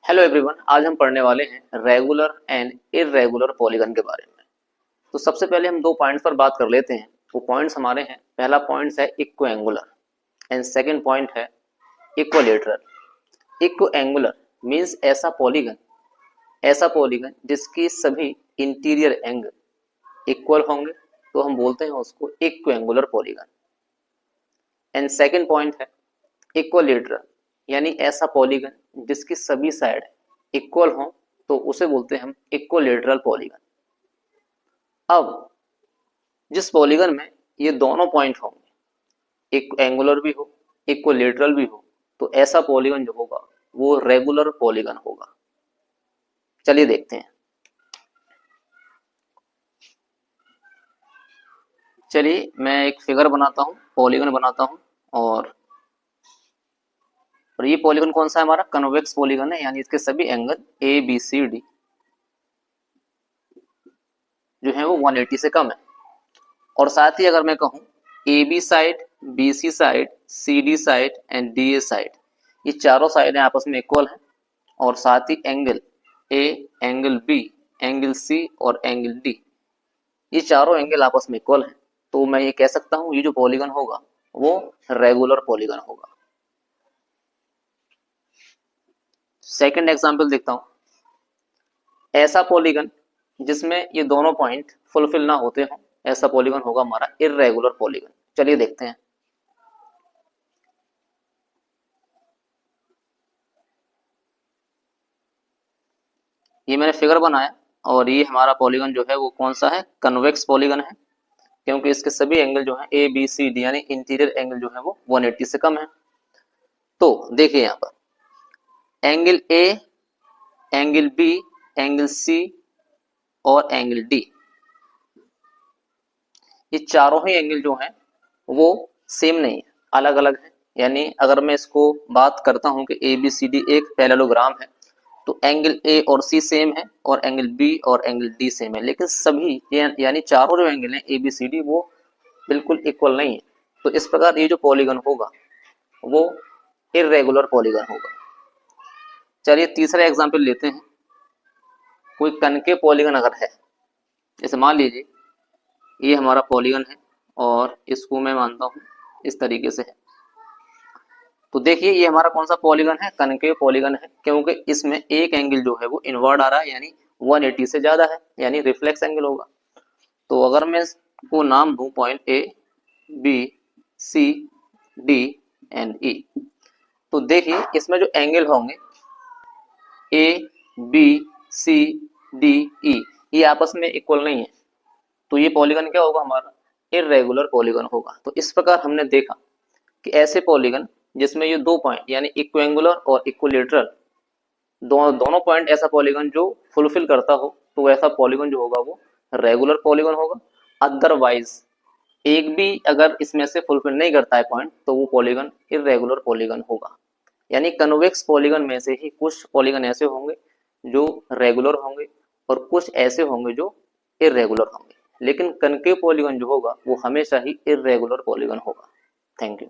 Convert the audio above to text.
Hello everyone, आज हम पढ़ने वाले हैं रेगुलर एंड इर्रेगुलर पॉलीगन के बारे में। तो सबसे पहले हम दो पॉइंट्स पर बात कर लेते हैं। वो पॉइंट्स हमारे हैं, पहला पॉइंट है इक्विएंगुलर एंड सेकंड पॉइंट है इक्विलैटरल। इक्विएंगुलर मींस ऐसा पॉलीगन जिसकी सभी इंटीरियर एंगल इक्वल होंगे, तो हम बोलते हैं उसको इक्विएंगुलर पॉलीगन। एंड सेकंड पॉइंट है इक्विलैटरल, यानी ऐसा पॉलीगन जिसकी सभी साइड इक्वल हो, तो उसे बोलते हैं हम इक्विलैटरल पॉलीगन। अब जिस पॉलीगन में ये दोनों पॉइंट होंगे, एक एंगुलर भी हो इक्विलैटरल भी हो, तो ऐसा पॉलीगन जो होगा वो रेगुलर पॉलीगन होगा। चलिए देखते हैं। चलिए मैं एक फिगर बनाता हूं, पॉलीगन बनाता हूं, और ये पॉलीगन कौन सा है? हमारा कन्वेक्स पॉलीगन है, यानी इसके सभी angle A B C D जो है वो 180 से कम है। और साथ ही अगर मैं कहूं A B side, B C side, C D side and D A side, ये चारों साइडें आपस में इक्वल हैं। और साथ ही angle A, angle B, angle C और एंगल डी, ये चारों एंगल आपस में इक्वल हैं, तो मैं ये कह सकता हूं ये जो पॉलीगन होगा वो रेगुलर पॉलीगन होगा। सेकंड एग्जांपल देखता हूं। ऐसा पॉलीगन जिसमें ये दोनों पॉइंट फुलफिल ना होते हों, ऐसा पॉलीगन होगा हमारा इर्रेगुलर पॉलीगन। चलिए देखते हैं। ये मैंने फिगर बनाया और ये हमारा पॉलीगन जो है वो कौन सा है? कन्वेक्स पॉलीगन है, क्योंकि इसके सभी एंगल जो है ए बी सी डी यानी इंटीरियर एंगल जो है वो 180 से कम है। तो देखिए यहां पर angle A, angle B, angle C और एंगल डी, ये चारों ही एंगल जो हैं वो सेम नहीं है, अलग अलग है। यानी अगर मैं इसको बात करता हूं कि ए बी सी डी एक पैरेललोग्राम है, तो एंगल ए और सी सेम है और एंगल बी और एंगल डी सेम है, लेकिन सभी यानी चारों जो एंगल हैं ए बी सी डी वो बिल्कुल इक्वल नहीं है। तो इस प्रकार ये जो पॉलीगन होगा वो इर्रेगुलर पॉलीगन होगा। चलिए तीसरा एग्जांपल लेते हैं। कोई कनकेव पॉलीगन अगर है, जैसे मान लीजिए ये हमारा पॉलीगन है और इसको मैं मानता हूं इस तरीके से है, तो देखिए ये हमारा कौन सा पॉलीगन है? कनकेव पॉलीगन है, क्योंकि इसमें एक एंगल जो है वो इनवर्ड आ रहा है, यानी 180 से ज्यादा है, यानी रिफ्लेक्स एंगल होगा। तो अगर मैं इसको नाम दूं point A B C D and E, तो देखिए इसमें जो एंगल होंगे ए बी सी डी ई, ये आपस में इक्वल नहीं है, तो ये पॉलीगन क्या होगा? हमारा इर्रेगुलर पॉलीगन होगा। तो इस प्रकार हमने देखा कि ऐसे पॉलीगन जिसमें ये दो पॉइंट यानी इक्विएंगुलर और इक्विलैटरल दोनों पॉइंट ऐसा पॉलीगन जो फुलफिल करता हो, तो ऐसा पॉलीगन जो होगा वो रेगुलर पॉलीगन होगा। अदरवाइज एक भी अगर इसमें से फुलफिल नहीं करता है पॉइंट, तो वो पॉलीगन इर्रेगुलर पॉलीगन होगा। यानी कन्वेक्स पॉलीगन में से ही कुछ पॉलीगन ऐसे होंगे जो रेगुलर होंगे और कुछ ऐसे होंगे जो इर्रेगुलर होंगे, लेकिन कनकेव पॉलीगन जो होगा वो हमेशा ही इर्रेगुलर पॉलीगन होगा। Thank you.